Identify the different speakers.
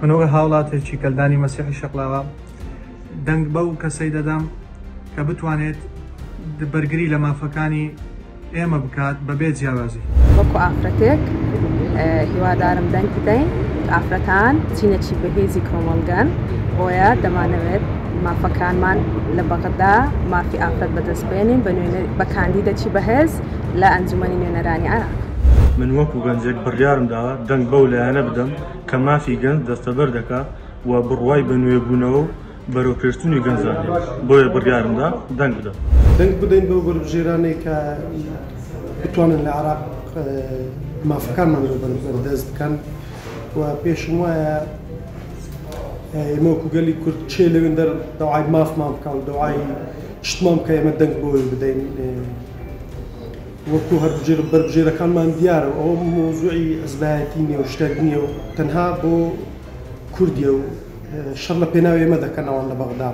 Speaker 1: منوە هاوڵاتێکی کەلدانی مەسیحی شەقلاوە دەنگ بەو کەسەی دەدەم کە بتوانێت بەرگری لە مافەکانی ئێمە بکات بەبێ جیاوازی.
Speaker 2: وەکو ئافرەتێک هیوادارم دەنگ بدەین ئافرەتان چینەچی بەهێزی کۆمەڵگەن بۆیە دەمانەوێت مافەکانمان لە بەغدا مافی ئافرەت بەدەستبێنین بە کاندیدەکی بەهێز لە ئەنجومەنی نوێنەرانی عێراق.
Speaker 3: من وەکو گەنجێک بڕیارم داوە دەنگ بەو لایەنە بدەم کە مافی گەنج دەستەبەر دەکات و بڕوای بە نوێبوونەوە بەرەو پێشچوونی گەنجانێ بۆیە بڕیارمدا دەنگ بدەم.
Speaker 4: دەنگ بدەین بەو بەربژێرانەی کە بتوانن لە عێراق مافەکانمان بەردەست بکەن و پێشم وایە ئێمە وەکو گەلی کورد چێ لەوێن دەوای مافمان بکە و دەوای شتمان بکە ئێمە دەنگ بۆی بدەین وەکو هەر بەربژێرەکانمان دیارە ئەوە مۆزوعی ئەزبایەتی نییە و شتێک نییە و تەنها بۆ کوردیە و شەڕ لە پێناوی ئێمە دەکەنەوە لە بەغدا.